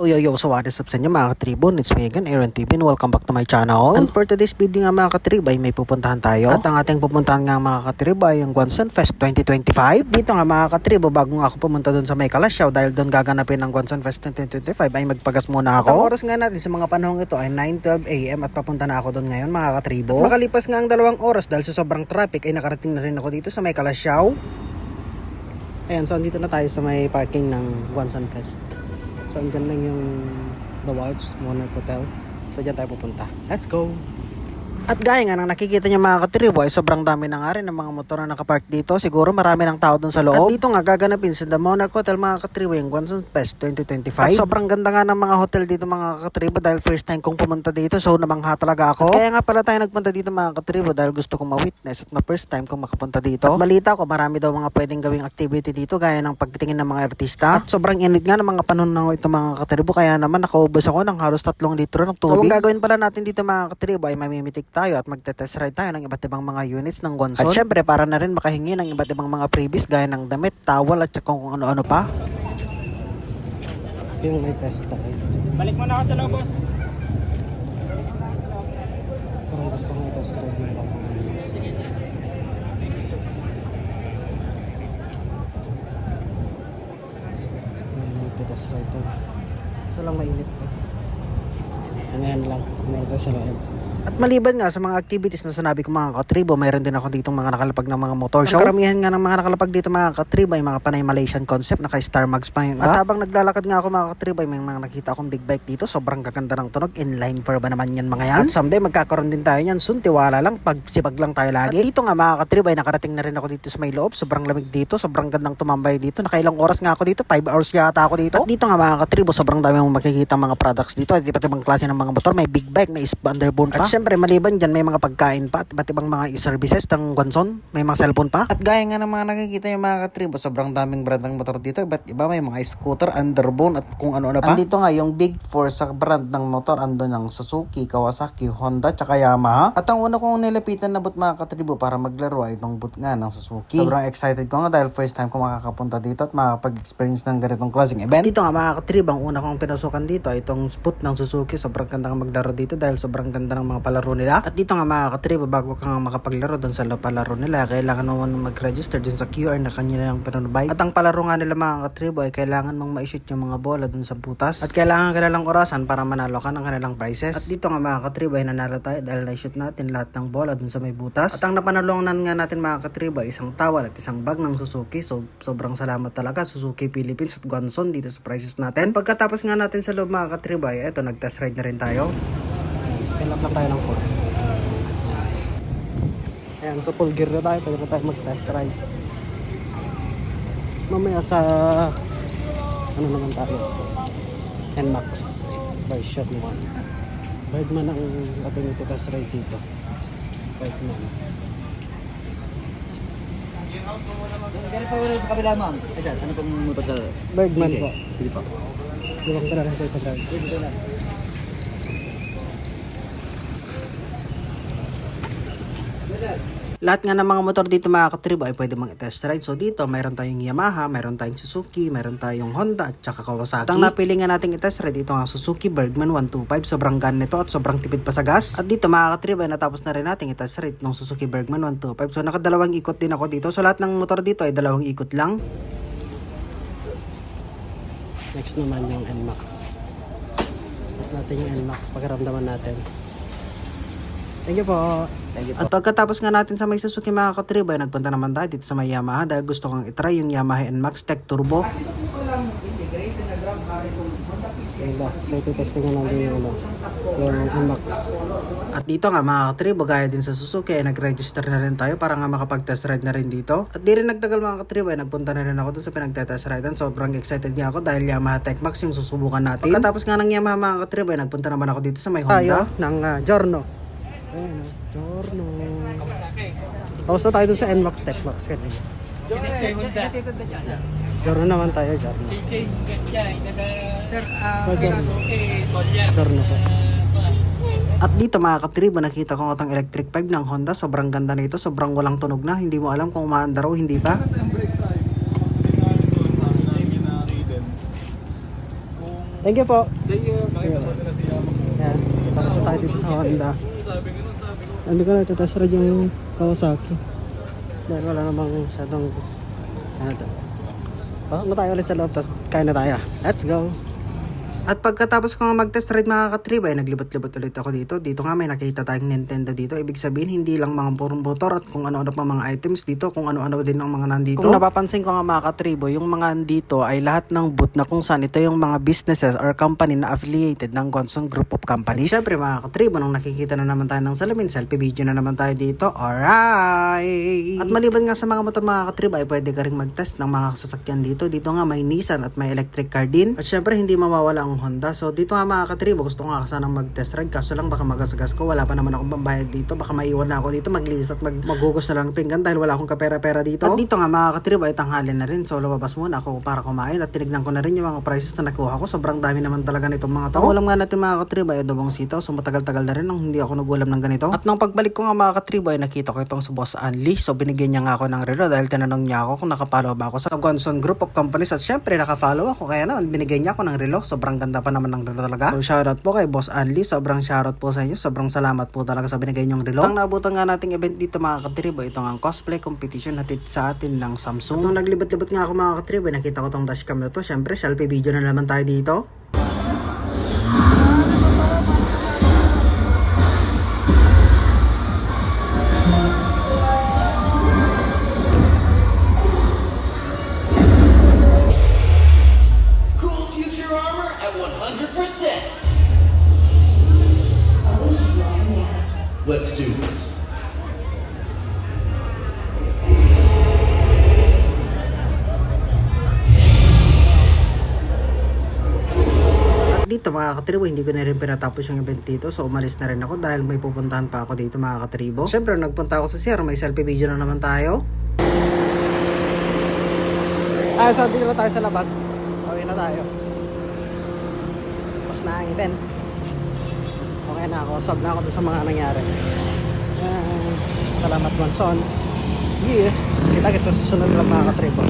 Yo, so what is up sa inyo mga katribo? It's me again, Aaron TV, and welcome back to my channel. And for today's video nga mga katribo ay may pupuntahan tayo. At ang ating pupuntahan nga mga katribo ay yung Guanson Fest 2025. Dito nga mga katribo, bago nga ako pumunta dun sa may Kalasyaw dahil dun gaganapin ng Guanson Fest 2025 ay magpagas muna ako. At ang oras nga natin sa mga panahong ito ay 9:12 AM at papunta na ako dun ngayon mga katribo. At makalipas nga ang 2 oras dahil sa sobrang traffic ay nakarating na rin ako dito sa may Kalasyaw. Ayan, so andito na tayo sa may parking ng Guanson Fest. So, andyan lang yung The Waltz Monarch Hotel. So, dyan tayo pupunta. Let's go! At gaya nga nang nakikita niyo mga katribo ay sobrang dami na nga rin ng mga motor na nakapark dito. Siguro marami ng tao dun sa loob. At dito nga gaganapin sa The Monarch Hotel mga katribo yung Guanson Fest 2025. At sobrang ganda nga ng mga hotel dito mga katribo dahil first time kong pumunta dito. So namangha talaga ako. At kaya nga pala tayo nagpunta dito mga katribo dahil gusto kong ma-witness at ma-first time kong makapunta dito. At balita ko marami daw mga pwedeng gawing activity dito gaya ng pagtingin ng mga artista. At sobrang init nga ng mga panahon ng ito mga katribo. Kaya naman nakaubos ako ng halos 3 litro ng tubig. So ang gagawin pala natin dito mga katribo ay mamimitik tayo at magte-test ride tayo ng iba't ibang mga units ng Guanson. At syempre para na rin makahingi ng iba't ibang mga freebies gaya ng damit, towel at saka kung ano-ano pa. Yung may test tayo. Balik mo na ako sa loob, boss. Parang gusto kong i-test ride yung batang. Sige. Test ride to. So lang mainit ko. Ayan lang. May test ride. At maliban nga sa mga activities na sinabi ko mga katribo, mayroon din ako ditong mga nakalapag ng mga motor show. Ang karamihan nga ng mga nakalapag dito mga katribo ay mga panay Malaysian concept, naka Star Mags pa yung iba. At habang naglalakad nga ako mga katribo ay may mga nakita akong big bike dito. Sobrang gaganda ng tunog, inline four ba naman yan mga yan. At someday magkakaroon din tayo yan soon, tiwala lang, pagsipag lang tayo lagi. At dito nga mga katribo ay nakarating na rin ako dito sa may loob. Sobrang lamig dito, sobrang gandang tumambay dito. Nakailang oras nga ako dito, 5 hours yata ako dito. At dito nga mga katribo, sobrang dami mong makikita mga products dito. At iba't ibang klase ng mga motor, may big bike, may Vanderbone pa. At syempre maliban dyan may mga pagkain pa at iba't ibang mga services ng Guanson, may mga cellphone pa. At gaya nga ng mga nakikita yung mga katribo, sobrang daming brand ng motor dito. Iba't iba may mga scooter, Underbone at kung ano-ano pa. Andito nga yung big 4 sa brand ng motor, ando ng Suzuki, Kawasaki, Honda, tsaka Yamaha. At ang una kong nilapitan na boot mga katribo para maglaro ay itong boot nga ng Suzuki. Sobrang excited ko nga dahil first time ko makakapunta dito at makakapag-experience ng ganitong klaseng event. At dito nga mga katribo, ang una kong pinasukan dito ay itong boot ng Suzuki. Sobrang ganda ng maglaro dito dahil sobrang ganda ng mga palaro nila. At dito nga mga katribo, bago ka nga makapaglaro doon sa palaro nila, kailangan mo mag-register dun sa QR na kanilang pinunubay. At ang palaro nga nila mga katribo ay kailangan mong ma-shoot yung mga bola dun sa butas. At kailangan kanilang orasan para manalo ka ng kanilang prizes. At dito nga mga katribo ay nanalo tayo dahil na-shoot natin lahat ng bola dun sa may butas. At ang napanalungan nga natin mga katribo ay isang towel at isang bag ng Suzuki. So sobrang salamat talaga Suzuki Philippines at Guanson dito sa prizes natin. Pagkatapos nga natin sa loob mga katribo ay eto, nag-test ride na rin tayo. Fill up na tayo ng 4. Ayan, so full gear na tayo, pwede na tayo mag-test ride. Mamaya sa ano naman tayo, NMAX version 1. Birdman ang ating ito test ride dito. Birdman. Gano'n pa wala sa kabila, ma'am? Ayan, ano pong motor ka? Birdman po. Sige po. Diwang ko na rin ito drive. Sige na. Lahat nga ng mga motor dito mga katribo ay pwede mong i-test ride. So dito mayroon tayong Yamaha, mayroon tayong Suzuki, mayroon tayong Honda at saka Kawasaki. At ang napili nga nating i-test ride ito ang Suzuki Bergman 125. Sobrang gan nito at sobrang tipid pa sa gas. At dito mga katribo ay natapos na rin nating i-test ride ng Suzuki Bergman 125. So nakadalawang ikot din ako dito. So lahat ng motor dito ay 2 ikot lang. Next naman yung NMAX. Next natin yung NMAX, pakiramdaman natin. Thank you po. At pagkatapos nga natin sa may Suzuki mga katribo ay nagpunta naman tayo dito sa may Yamaha dahil gusto kong itry yung Yamaha NMAX Tech Turbo. So ito-testingan natin yung NMAX. At dito nga mga katribo, gaya din sa Suzuki ay nag-register na rin tayo para nga makapag-test ride na rin dito. At di rin nagtagal mga katribo ay nagpunta na rin ako dun sa pinag-test ride. Sobrang excited nga ako dahil Yamaha Tech Max yung susubukan natin. Pagkatapos nga ng Yamaha mga katribo ay nagpunta naman ako dito sa may Honda. Tayo ng Giorno. Ayan, Giorno. Tapos na tayo dun sa NMAX Tech Max kanina. Giorno naman tayo, Giorno. Sir, So, Giorno po. At dito mga katribo, nakita ko itong electric 5 ng Honda. Sobrang ganda nito, sobrang walang tunog na. Hindi mo alam kung umaandar o hindi pa. Thank you po. Thank you. Yan, sa tayo dito sa Honda. Hindi ko na itatest ride yung Kawasaki. Dahil wala namang masyadong ano to. Pasok na tayo ulit sa loob, tapos kain na tayo. Let's go! At pagkatapos ko nga mag-test ride mga katrib ay naglibot-libot ulit ako dito. Dito nga may nakita tayong Nintendo dito. Ibig sabihin hindi lang mga purong motor at kung ano-ano pa mga items dito, kung ano-ano din ang mga nandito. Kung napapansin ko nga mga katribo, yung mga nandito ay lahat ng booth na kung saan ito yung mga businesses or company na affiliated ng Gonson Group of Companies. Siyempre mga katribo, nung nakikita na naman tayo ng salamin, selfie video na naman tayo dito. Alright! At maliban nga sa mga motor mga katribo ay pwede ka rin mag-test ng mga sasakyan dito. Dito nga may Nissan at may electric car din. At syempre hindi mawawala ang Honda. So dito nga mga katribo, gusto ko nga sanang mag-test ride, kaso lang baka magasgas ko, wala pa naman akong pambayad dito, baka maiwan na ako dito, maglinis at maghugos na lang ng pinggan dahil wala akong kapera-pera dito. At dito nga mga katribo ay tanghali na rin, so lumabas muna ako para kumain at tinignan ko na rin yung mga prices na nakuha ko. Sobrang dami naman talaga nitong mga to. Ang ulam nga natin mga katribo ay adobong sitaw, so matagal-tagal na rin nung hindi ako nag-ulam ng ganito. At nung pagbalik ko nga mga katribo ay nakita ko itong si Boss Anli, so binigyan niya nga ako ng relo dahil tinanong niya ako kung nakapollow ba ako sa Gonson Group of Companies at syempre nakafollow ako, kaya naman binigyan niya ako ng relo. Sobrang ganda pa naman ng relo talaga. So shoutout po kay Boss Anli, sobrang shoutout po sa inyo, sobrang salamat po talaga sa binigay niyong relo. Ang naabutan nga nating event dito mga katribo, ito nga ang cosplay competition hatid sa atin ng Samsung. At nung naglibot-libot nga ako mga katribo, nakita ko tong dashcam na to, syempre selfie video na naman tayo dito. Cool future armor at 100%. Let's do this. Dito mga katribo, hindi ko na rin pinatapos yung event dito, so umalis na rin ako dahil may pupuntahan pa ako dito mga katribo. Siyempre nagpunta ako sa CR, may selfie video na naman tayo. So dito na tayo sa labas, uwi na tayo. Tapos na ang event. Okay na ako, solve na ako sa mga nangyari. Salamat Manson. Yeah, kita-kits sa susunod lang mga katribo.